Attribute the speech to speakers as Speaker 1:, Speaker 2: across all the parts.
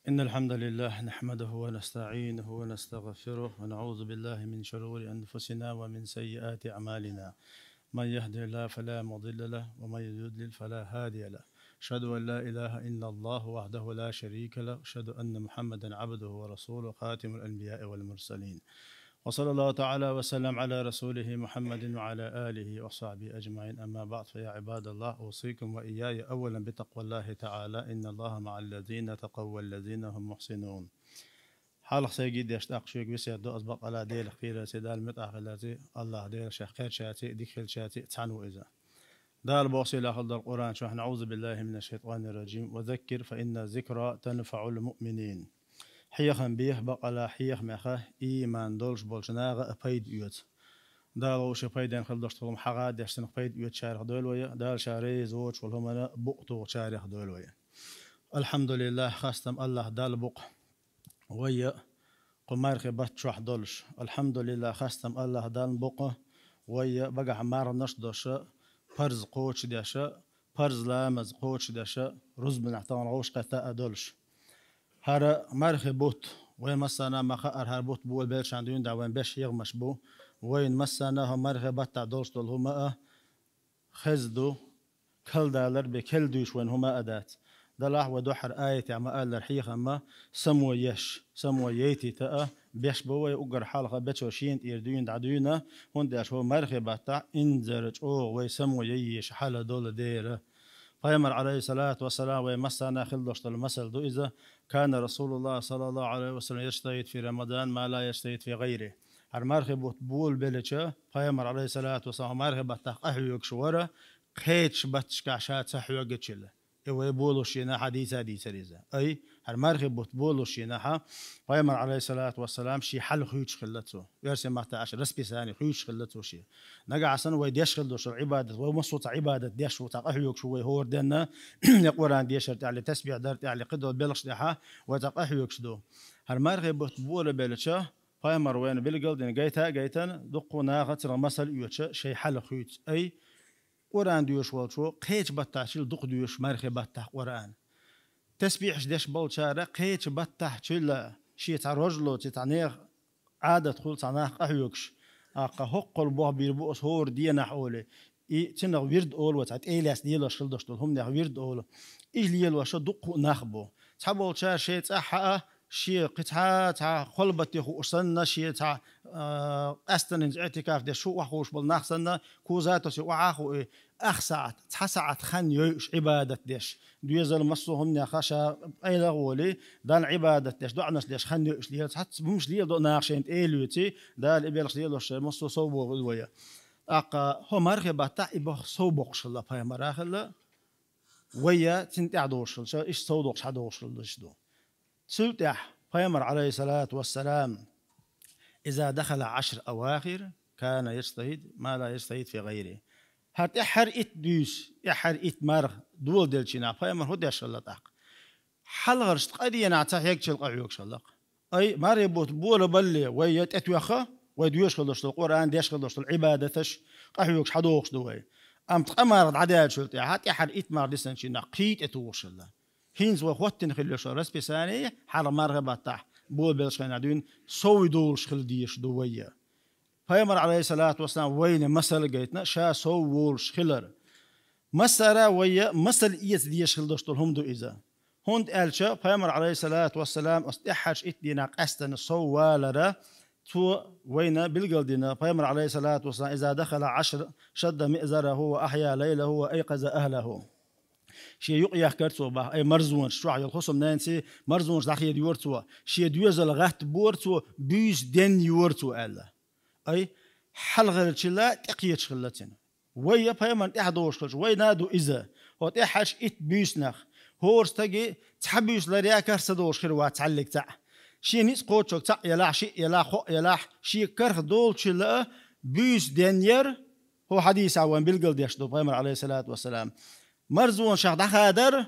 Speaker 1: إن الحمد لله نحمده ونستعينه ونستغفره ونعوذ بالله من شرور أنفسنا ومن سيئات أعمالنا. من يهده الله فلا مضل له ومن يضلل فلا هادي له. أشهد أن لا إله إلا الله وحده لا شريك له، أشهد أن محمدا عبده ورسوله خاتم الأنبياء والمرسلين. وصلى الله تعالى وسلم على رسوله محمد وعلى آله وصحبه أجمعين. أما بعد، فيا عباد الله، أوصيكم وإياي أولا بتقوى الله تعالى، إن الله مع الذين تقوا والذين هم محسنون. حالق سيجد يشتاق شيك بس يدو أسبق على ديل خير سيدال متأخلاتي الله ديل شيخ خير شاتي ديخل شاتي تعنو إذا دال بوصي لأخذ القرآن شو نعوذ بالله من الشيطان الرجيم. وذكر فإن الذكرى تنفع المؤمنين. حيخن بيه بقى حيخ مخه إيمان دولش بولشناغ أبيد يوت دالو شبيدين خلدش طلم حقاد يشتن أبيد يوت شارخ دولوية دال شاري زوج والهم بقطو شارخ دولوية. الحمد لله خاستم الله دال بق ويا قمار خبرت شوح دولش. الحمد لله خاستم الله دال بق ويا بقى عمار نشدش فرز قوش داشا فرز لامز قوش داشا رز من احتمال غوش قتاء دولش. هر مرخ بوت وين مسنا مخار هر بوت بول بيرش عندون دعوان بيش يغمش بو وين مسنا هم مرخ بتاع دولش دول هما خزدو كل دالر بكل دوش وين هما أدات دلح ودحر آية عما قال الرحيخ أما سمو يش سمو ييتي تأ بيش بوي أجر حلقة بتشوشين يردون دعدونا هون داش هو مرخ بتاع إنزرج أو ويسمو ييش حلا دول ديره. فيمر عليه الصلاة والسلام ويمسنا خلدش المثل دو إذا كان رسول الله صلى الله عليه وسلم يجتهد في رمضان ما لا يجتهد في غيره. هر مرخب بول بلچه فيمر عليه الصلاة والسلام مرخب تقحيوك شورا خيتش بتشكعشات سحيوك إيوه بولوش يناحة حديثة ريزة أي هر مرخب بولوش يناحة فيمر عليه الصلاة والسلام شي حل خيوش خلته يرسم محتاج رسبي ثاني خيوش خلته شي نجا عسن ويديش خلدوش العبادة ومصوت عبادة ديش وتقحيوك شوي هو دنا يقولان ديش على تسبيح درت على قدر بلش لحة وتقحيوك شدو هر مرخب بول بلشة فيمر وين بالجلد جيتان دقوا ناقة مثل يوتش شي حل خيوش أي قرآن ديوش والشو قيتش بتاعشيل دق ديوش مرخي بتاع قرآن تسبيح ديش بالشارع قيتش بتاعشيل شيء تعرجلو تتعنيخ عادة خل تعنيخ أحيوكش أقا حق البوه بيربوس هور دينا حولي تنغ ويرد أول وتعت إيلاس ديلا شلدشتل هم نغ ويرد أول إيليل وشو دق نخبو تحبول شار شيء تحقق شيء قطعة تاع خلبتي خوصنا شيء تاع أستنز اعتكاف ده شو وحوش بالنخسنا كوزاتو شو وعاخو أخسعت تحسعت خن يوش عبادة ديش دويزل مصوهم نخشا أي لغولي دان عبادة ديش دعناش ديش خن يوش ليه حتى بمش ليه دو ناخشين إيلوتي دال إبيلش ليه دوش مصو صوبو غلوية أقا هو مرغبة تاع إبخ صوبوش الله فاي مراخل ويا تنتعدوش شو إيش صودوش حدوش دو سلتح فيمر عليه الصلاة والسلام إذا دخل 10 أواخر كان يجتهد ما لا يجتهد في غيره. هات إحر إت دوس إحر إت مرغ دول دلشنا فيمر هدي شلتاق حلغرشت قدي نعتاح يكشل قعيوك شلق أي مريبوت بول بلي ويت أتوخا ويدوش خلصت القرآن ديش خلصت العبادتش قعيوك حدوخش دوي أم تقمر عداد شلتي هات إحر إت مرغ دسنشنا قيت أتوش الله هينز وقتن خليش رسبي ثاني حال مرغبة تاع بول بلشان عدون سوي دولش خل ديش دوية فيمر عليه الصلاة والسلام وين مسألة جيتنا شا سوولش خلر مسألة ويا مسألة إيش ديش خل دوش هم دو إذا هند ألشا فيمر عليه الصلاة والسلام استحش إتدينا قستن سوالرا تو وين بالجلدنا فيمر عليه الصلاة والسلام إذا دخل 10 شد مئزره وأحيا ليله وأيقظ أهله شيء يقيا كرتوا با أي مرزون شو عيال خصم نانسي مرزون داخل يورتوا شيء دوزل غات بورتوا بيش دين يورتوا ألا أي حلغة الشلا تقيت شغلتنا ويا فيمن إحدوش خش وينادو إذا هو تحش إت بيسنخ هورس تجي تحبيش لريا كرسدوش خير واتعلق تاع شيء نيس قوتشك تاع يلاح شيء يلاح خو يلاح شيء كرخ دول شلا بيش دينير هو حديث عوان بالجلد يشدو فيمر عليه الصلاة والسلام مرزون شاخ خادر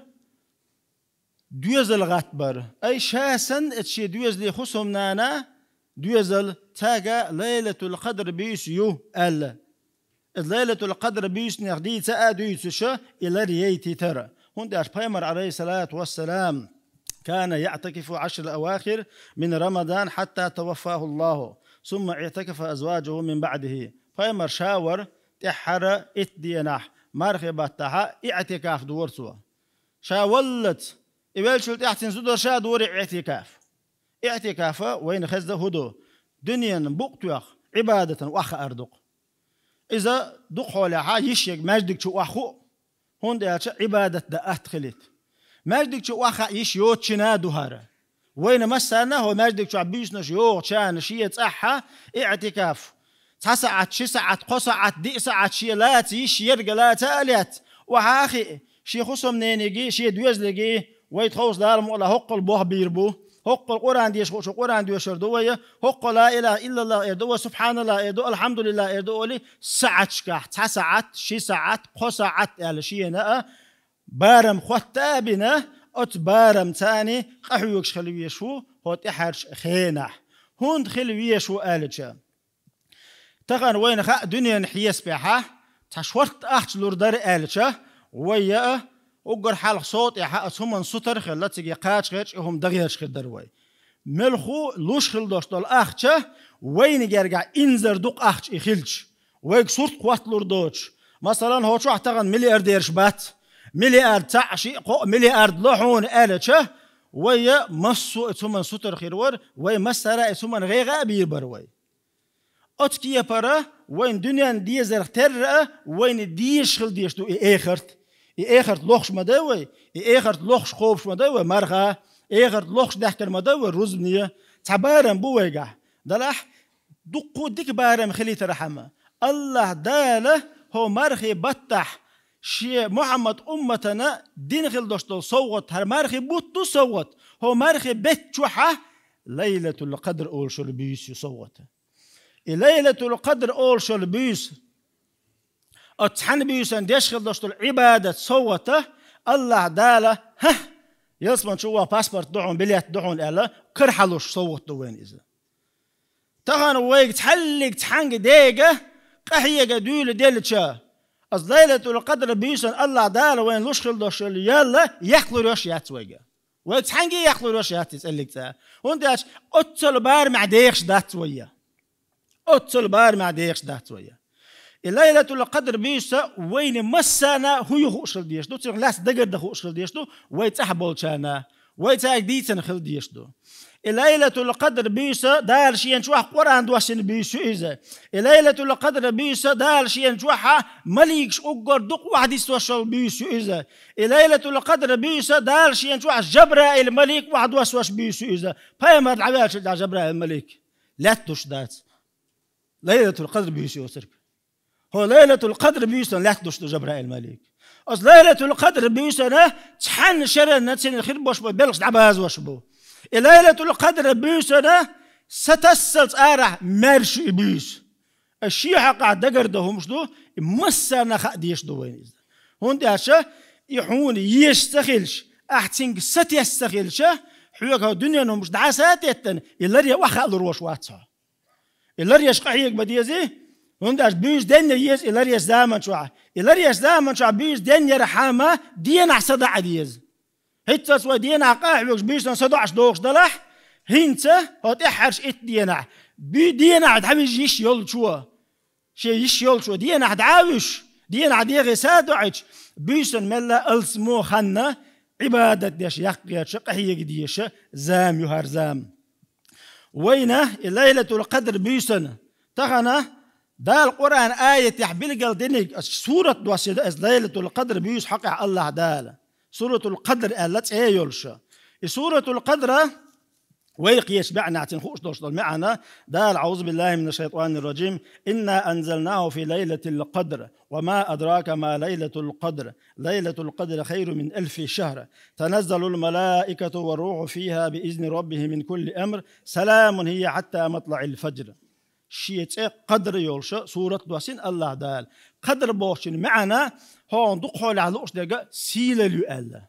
Speaker 1: دوزل غاتبر أي شاسن اتشي دوزلي خصهم نانا دوزل تاجا ليلة القدر بيس يو ألا ليلة القدر بيس نغدي تأديس شا إلى ريتي ترى هون داش بيمر عليه الصلاة والسلام كان يعتكف 10 الأواخر من رمضان حتى توفاه الله ثم اعتكف أزواجه من بعده فيمر شاور تحر اتدينح مرخبتها اعتكاف دورتوا شاولت إبل شلت احتن زدور شا دور اعتكاف وين خزده هدو دنيا بقتوخ عبادة وأخ أردق إذا دق حولها يشيك ماجدك شو أخو هون ده عبادة ده أتخلت ماجدك شو أخ يش يوت شنا دهارة وين مسنا هو ماجدك شو عبيسنا شو شان شيء صحة اعتكاف تسعة شسعة قصعة دئسعة شيلات يش يرجع تاليات وحاخي شي خصم نينيجي شي دوز لجي ويتخوص دار مولا حق البوه بيربو حق القرآن ديش خو القرآن ديش شردوية حق لا إله إلا الله يردو سبحان الله يردو الحمد لله يردو لي ساعة شكاح تسعة شي ساعة قصعة على شي نأ بارم خطابنا أت بارم تاني قحويكش خلوية شو هو تحرش خينح هون خلوية شو قالتشا تغن وين خا دنيا نحيس بها تشورت أخت لوردار قالتشا ويا أجر حال صوت يحقق هم سطر خلت تجي قاش غيرش هم دغيرش خدر وي ملخو لوش خلدوش دول أختشه وين يرجع إنزر دق أختش يخلش ويك صورت قوات لوردوش مثلا هو شو احتغن مليارديرش بات مليارد تعشي مليارد لحون قالتشه ويا مسو ثم سطر خيرور ويا مسرا ثم غيغا بيبر وي أتكي برا وين دنيا ديزر تر وين ديش خل ديش تو إخرت إخرت لخش مدوي إخرت لخش خوفش مدوي مرخا إخرت لخش دحكر مدوي رزنية تعبارم بويجع دلح دقو ديك بارم خليت رحمة الله داله هو مرخي بطح شي محمد أمتنا دين خل دوشتو صوت هر مرخي بوتو صوت هو مرخي بيت شوحة ليلة القدر أول شو البيس يصوت ليلة القدر أول شو البيس أتحن بيسان ديشخل دوشتو العبادة صوته الله داله ها يسمن شو باسبورت دعون بليات دعون ألا كرحلوش صوته وين إذا تغن ويك تحلق تحنق ديقة قحية قدول ديلتشا أص ليلة القدر بيسان الله داله وين لوشخل دوشتو يلا يخلو روش ياتويقة ويك تحنقي يخلو روش ياتيسألك تا ونداش أتصل بار مع ديخش داتوية أتصل بار مع ديخش داتوية ليلة القدر بيسا وين مسانا هو يخوشل ديشتو تيغ لاس دقر دخوشل ديشتو ويتحبول شانا ويتاك ديتن خل ديشتو ليلة القدر بيسا دار شيئا شوح قرآن دواسين بيسو إذا ليلة القدر بيسا دار شيئا شوحا مليكش أقر دق واحد يسوشل بيسو إذا ليلة القدر بيسا دار شيئا شوح جبرائيل الملك واحد واسوش بيسو إذا فايمر العباش دا جبرائيل الملك لا تشدات ليلة القدر بيسو سرك هو ليلة القدر بيسن لا تدوش جبرائيل الملك أصل ليلة القدر بيسن تحن شرنا تسين الخير بوش بلغش دعباز وشبو ليلة القدر بيسن ستسلت آرح مرش بيس الشيعة قاعد دقر ده مشدو مسنا خديش دو وين إذا هون داشة يحون يستخلش أحسن ست يستخلش حيوك الدنيا مش دعسات يتن إلا ريا وخال روش واتها إلا ريا شقعيك بديزي ونداش بيش دنيا يس إلاريس دامن شو إلاريس دامن شو بيش دنيا رحمة دينا صدع ديز هيت سوى دينا قاعد بيش صدع دوش دلح هينته هتحرش دينا بي دينا دعوش يش يول شو شيء يش يول شو دينا دعوش دينا ديغي سادعش بيشن ملا ألسمو خنا عبادة ديش يقيا شقهي ديش زام يهار زام وينه ليلة القدر بيشن تغنى ده القرآن آية يحبيل قال دينك سورة دواسيدة ليلة القدر بيش حقع الله داله سورة القدر قالت ايه يلشا سورة القدر ويق يشبعنا عتن خوش دوش معنا دال أعوذ بالله من الشيطان الرجيم إنا أنزلناه في ليلة القدر وما أدراك ما ليلة القدر ليلة القدر خير من 1000 شهر تنزل الملائكة والروح فيها بإذن ربه من كل أمر سلام هي حتى مطلع الفجر شيء قدر يولش سورة دواسين الله دال قدر بوشين معنا هون دقول على الأوش دقة سيل اليؤلة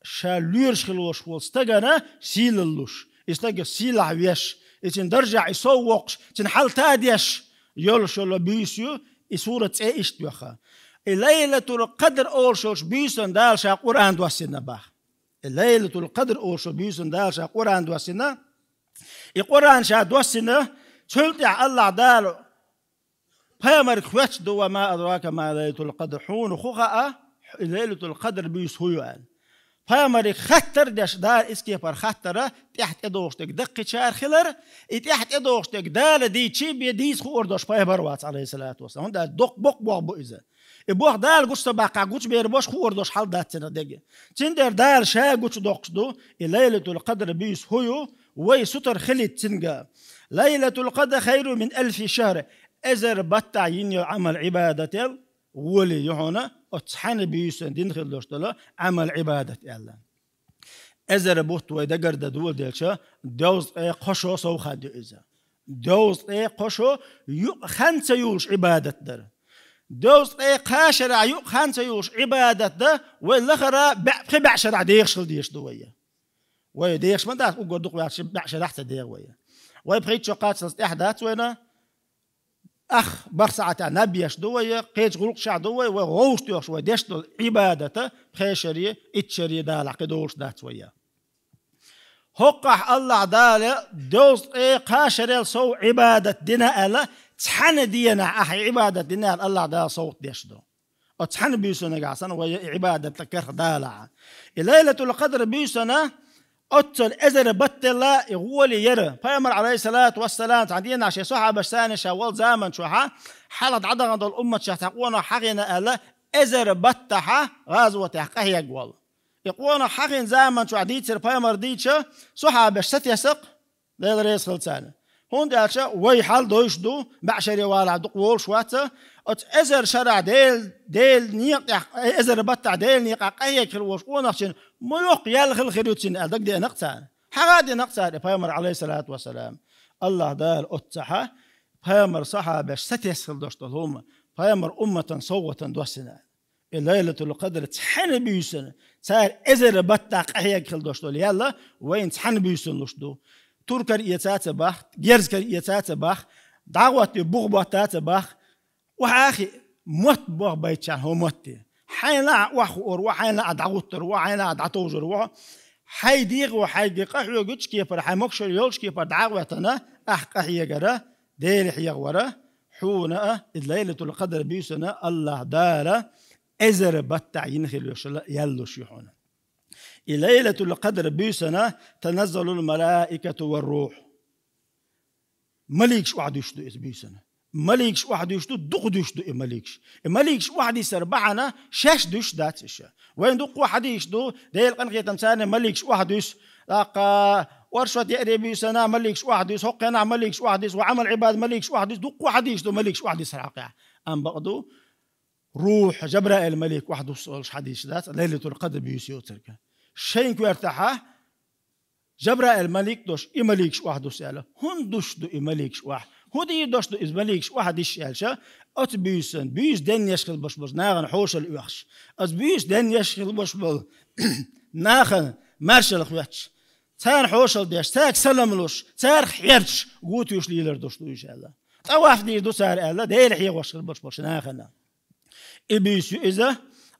Speaker 1: شاليرش خلوش والستجنا سيل اللوش استجا سيل عويش إتن درجع يسوقش تن حال تاديش يولش ولا بيسيو سورة إيش تيوخا ليلة القدر أولشوش بيسن دال شا قرآن دواسين نباح ليلة القدر أوشو بيسن دال شا قرآن دوسنا القرآن شا دوسنا تلتع الله دال فيمر خواتش دو ما أدراك ما ليلة القدر حون خوخاء ليلة القدر بيس هيوان فيمر خطر داش دار اسكي بر خطره تحت ادوشتك دقي شار خلر تحت ادوشتك دال دي تشي بيديس خو اردوش فيبر وات عليه الصلاة والسلام دا دق بق بق بو إذا بوخ دال قصة باقع قوش بيربوش خو اردوش حال داتنا دقي تندر دال شا قوش دوقش دو ليلة القدر بيس هيو وي ستر خلت تنقى ليلة القدر خير من 1000 شهر ازر بطع ينيو عمل عبادة ولي يهونا اتحن بيسن دين خلوشتلا عمل عبادة الله ازر بوت ويدقر دول ديلشا دوز قشو سو خد إذا دوز قشو خمسة يوش عبادة در دوز قاشرع خمسة يوش عبادة در والأخرى بعشرع ديخشل ديش دوية ويديخش من داس وقردوق بعشرع تدير ويبخيت شقات سلسل إحداث وينا أخ برسعة نبيش دوية قيج غلق شع دوية وغوش دوش وديشتو عبادته خيشرية اتشرية دالع قدوش دات ويا هقح الله دالة دوز قاشرية سو عبادة دينا ألا تحن دينا أحي عبادة دينا الله دال صوت ديشتو وتحن بيسونا قاسنا ويا عبادة لكر دالع ليلة القدر بيسونا أتل إذا بطل يقولي يرى فيمر عليه الصلاة والسلام عندنا شيء صحابة ثاني شوال زمن شوها حلت عدد الأمة شتقونا حقنا ألا إذا بطح غزوة حقه يقول يقونا حقن زمن شو عديت فيمر ديتش صحابة ستيسق ده رئيس خلصان هون دالش وي حال دوش دو بعشري والا دقول شواته إذا شرع ديل نيق إذا بطع ديل نيق قهيك الوش ونحشن ما يقيل خل خيروتين أدق دي نقصان حاجة نقصان فيمر عليه الصلاة والسلام الله دال أتسحة فيمر صحابة ستيسخل دوشتهم فيمر أمة صوة دوسنا الليلة القدر تحن بيسن صار إذا بطع قهيك خل دوشتول يلا وين تحن بيسن لشدو تركر يتات باخ جرزكر يتات باخ دعوة بغبطات باخ وحاخي موت بوغ بيتشان هو موتي حين لا وحور وحين لا دعوتر وحين لا دعوتر وحي ديغ وحي ديق أحلو قدش كيفر حي مكشر يولش كيفر دعوتنا أحق أحيقرا ديل حيغورا حونا الليلة القدر بيسنا الله دارا إزر بطع ينخل يلوش يحونا الليلة القدر بيسنا تنزل الملائكة والروح مليكش واحد يشتو إز بيسنا مليكش واحد يشتو دق يشتو مليكش واحد يسربعنا شاش دوش داتش وين دق واحد يشتو ديل قنقية تمسانة مليكش واحد يس لاقا ورشة يقري بيسنا مليكش واحد يس حقنا مليكش واحد يس وعمل عباد مليكش واحد يس دق واحد يشتو مليكش واحد يسرقع أم بقدو روح جبرائيل مليك واحد يسولش حديث ذات ليلة القدر بيسيو تركه شين كو ارتاحه جبرائيل مليك دوش مليكش واحد يسأله هون دوش دو مليكش واحد هودي دوش دو مليكش واحد يسألش أت بيسن بيس دن يشخل بشبش ناغن حوش الوحش أت بيس دن يشخل بشبل ناغن مارشل خواتش تان حوش الديش تاك سلملوش تار خيرش قوت يوش ليلر دوش دو يشأله طواف دي دو سار ألا ديل حي وشخل بشبش ناغن إبيسو إذا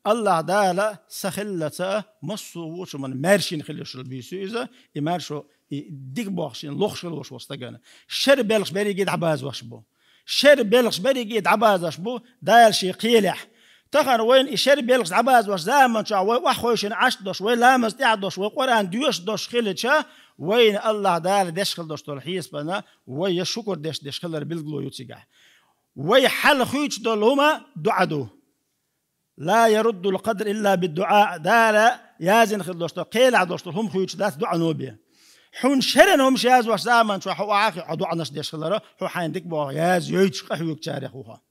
Speaker 1: الله دالا سخلتا مصو وش من مارشين خليش البيسو إذا يمارشوا ديك بوخشين لوخشل وش وستجانا شر بلغش بري جيد عباز وشبو شر بلغش بري جيد عباز وشبو دايل شي قيلح تخن وين الشر بلغش عباز وش زمان شا وخوشين عش دوش وين لامس تعد دوش وقران ديوش دوش خلتشا وين الله دالا دشخل دوش تلحيس بنا ويا شكر دشخل بالقلو يتسجع وي حل خويتش دول هما دعدو لا يرد القدر إلا بالدعاء دالا يازن خلوشتو قيل عدوشتو هم خويتش دات دعا نوبيا حون شرنهم شياز واش زمان شو حو عاقي عدو عناش ديش خلرا حو حين ديك بو ياز يويتش قحوك تاريخوها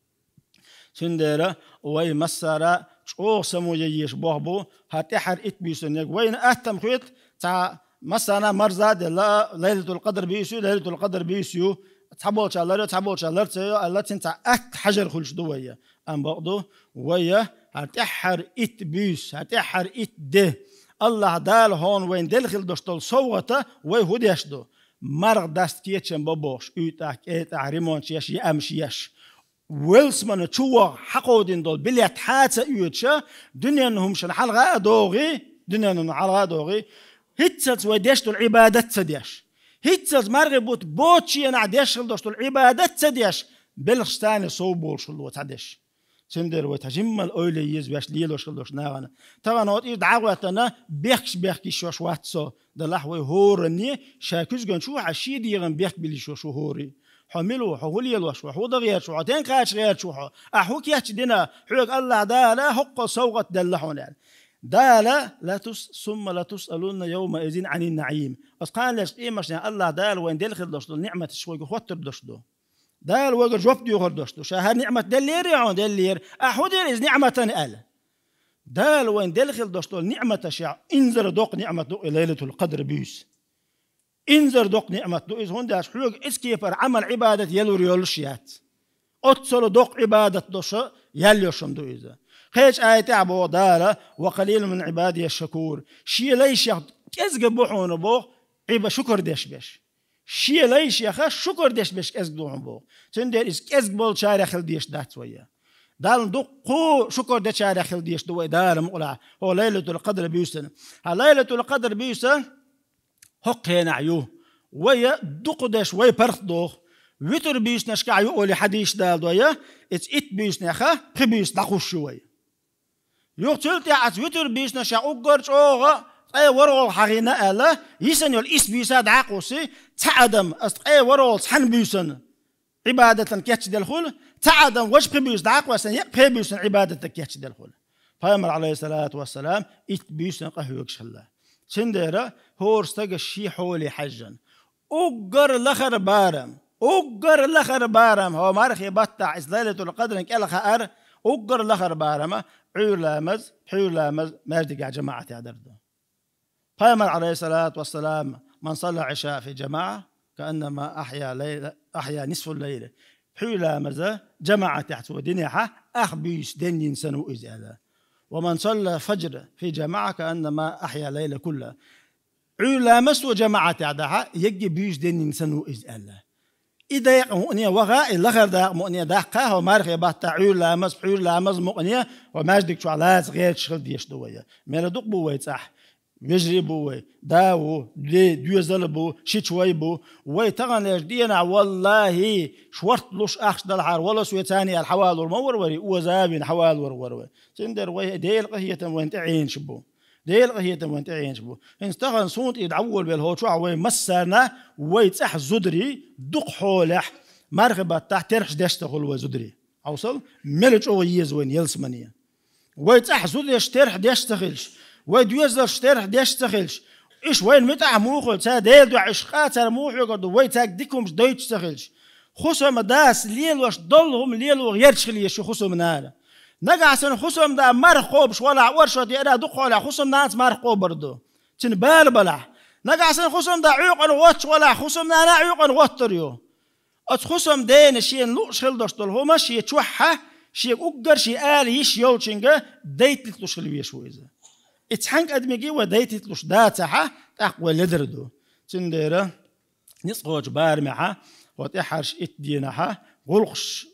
Speaker 1: سنديرا وي مسارا شو سمو ييش بوهبو هاتحر اتبيسن يق وين اهتم خويت تا مسانا مرزاد ليلة القدر بيسيو ليلة القدر بيسيو تحبوش الله الله تنتا أت حجر خلش دوية أم بقدو ويا هتحر إت بيس هتحر إت ده الله دال هون وين دلخل دوشتول صوته ويهوديش دو مرغ دست كيتشن بابوش إيتاك ريمون شيش يأمشيش ويلسمان تشوه حقودين دول بليت حاتة إيوتشا دنيا إنهم شن حلقة دوغي دنيا على دوغي هيتسلز وديشتو العبادة تسديش هيتسلز مرغبوت بوتشي أنا عديش دوشتو العبادة تسديش بلغستاني صوبول شلو تعديش سندر وتجمل أولي يزبش ليلو شلوش ناغنا طبعا هو دعوتنا بيخش شوش واتسو دلحوي هورني شاكوز جن شو عشيد يغن بيخ بلي شو هوري حملوا حولي الوش وحو غير شو عتين قاش غير شو أحوك يحكي دينا حوك الله دالا حق صوغت دلحون دالا لا ثم لا تسألون يومئذ عن النعيم أسقان ليش إيه مش الله دال وين دلخل دوشتو نعمة شوي خوتر دوشتو دال وجر جوف ديو دوشتو شهر نعمة دلير يعون دلير أحودير إز نعمة أل دال وين دلخل دوشتو نعمة شع إنزر دوق نعمة دوق ليلة القدر بيس إنزر دوق نعمة دوق إز هون داش حلوك إس كيفر عمل عبادة يلو ريولشيات أتصل دوق عبادة دوش يليوشم دو إذا خيش آية عبو دالا وقليل من عبادي الشكور شي ليش كزق بوحون بوخ عبا شكر ديش بيش شي ليش يا خا شكر ديش بيش كزق بوحون بوخ تندير إس كزق بول شارع خل ديش دات ويا دال دوق قو شكر ديش شارع خل ديش دوي دال مقلع هو ليلة القدر بيوسن ليلة القدر بيوسن حق هنا عيوه ويا دوق ديش ويا برخ دوخ ويتر بيوس نشكع يقولي حديش دال دويا إت بيوس نخا بيوس نخوش شوية يقتلت يعت ويتر بيوس نشا أقرش أوغا أي ورول حقينا ألا يسن يول إس بيوساد عاقوسي تعدم أست أي ورول سحن بيوسن عبادة كيتش دالخول تعدم وجه بيوس دعاقوسن يبقى بيوسن عبادة كيتش دالخول فيامر عليه الصلاة والسلام إت بيوسن قهوكش الله سنديرا هو ارستقى الشي حولي حجا أقر لخر بارم أقر لخر بارم هو مارخ يبطع ليلة القدر إنك ألا خأر أقر لخر بارم حيولامز ماجدك يا جماعة يا دردو فيامر عليه الصلاة والسلام من صلى عشاء في جماعة كأنما أحيا نصف الليل حيولامز جماعة تحت ودنيا أخبيس دنين سنو إزالة ومن صلى فجر في جماعة كأنما أحيا ليلة كلها علامس وجماعة عدها يجي بيش دنين سنو إزالة إذا مؤنية وغاء الأخر دا مؤنية دقة ومارخ يبات علامس مؤنية وماجدك شو على غير شغل ديش دوية ميلا دوق بوي صح يجري بوي داو دي دوزل بو شوي بو ويتغن دينا والله شورت لوش أخش دلحار ولا سوي ثاني الحوال والموروري وزابين حوال وروري سندر وي ديل قهية وين تعين شبو ديل قهية وين تعين شبو انستغن صوت يدعول بالهوشوع وي مسرنا ويتصح زدري دق حولح مرغبة تحت ترخش دشتغل وزدري اوصل ملج او يز وين يلسمنيه ويتصح زدري ترخ دشتغلش ويدوزر شترخ دشتغلش إيش وين متع موخل تا ديل دو عشقات موخل قد ويتاك ديكمش دويتش تغلش خصوم داس ليل واش ضلهم ليل وغيرش يشو خصوم نالا نقع سن خصوم دا مرخوبش ولا ورشة دي أنا دخول خصوم ناس مرخوب برضو تنبال بلح نقع سن خصوم دا عيق واتش ولا خصوم نانا عيق واتريو خصوم دين شي نلوش خلدش دلهما شي توحة شي أقر شي آل يش يولشنجا ديت لتلوش خلويشو إذا اتحنك أدمجي وديت لتلوش داتها تقوى لدردو تنديرا نسقوش بارمعها وتحرش اتدينها غلقش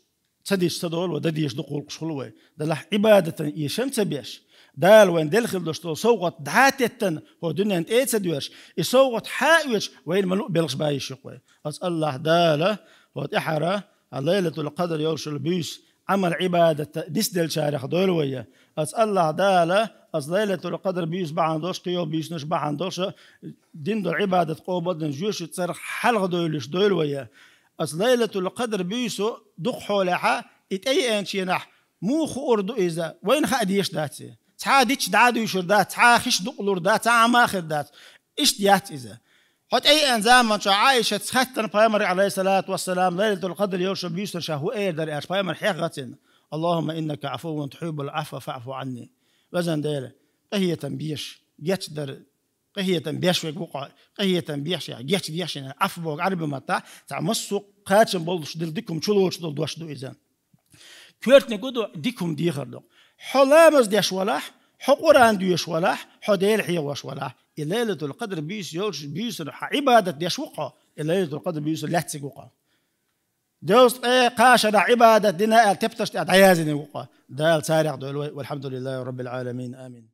Speaker 1: تديش تدول ودديش دقولقش خلوي دلح عبادة يشم تبيش دال وين دلخل دوشتو صوغت دعاتتن هو دنيا انت ايه تدوش يصوغت حاوش وين ملوء بلغش باي شقوي أس الله دالة وتحرى الليلة القدر يورش البيس عمل عبادة ديسدل شارخ دولوية أس الله دالة أس ليلة القدر بيس بعن دوش قيو بيس نش بعن دوش دين دول عبادة قوبض نجوش تصرخ حلغ دولش دولوية أس ليلة القدر بيسو دق حولها إتأي أنشينح مو خوردو إذا وين خاديش داتي تها ديش دعادو يشر دات تها خش دقلور دات تها ماخر دات إيش ديات إذا حتى أي أنزام من عايشة تختن بيامر عليه الصلاة والسلام ليلة القدر يوشر بيسو شهو إيردر إيش بيامر حيغتن اللهم إنك عفو تحب العفو فاعفو عني وزن ديله قهية بيش يتدر قهية بيش وقع قهية بيش جيش بيش عفو عربي متى تعمسوا قاتم بولش دلدكم شلوش دل دوش دو إذا كورتني قدو ديكم ديخردو حلامز ديش ولاح حقوران ديش ولاح حديل حي وش ولاح ليلة القدر بيس يوش بيس عبادة ديش وقع ليلة القدر بيس لاتسق وقع دوست قاشر عبادة دينا تبتش عيازني وقع دال سارع دول والحمد لله رب العالمين آمين.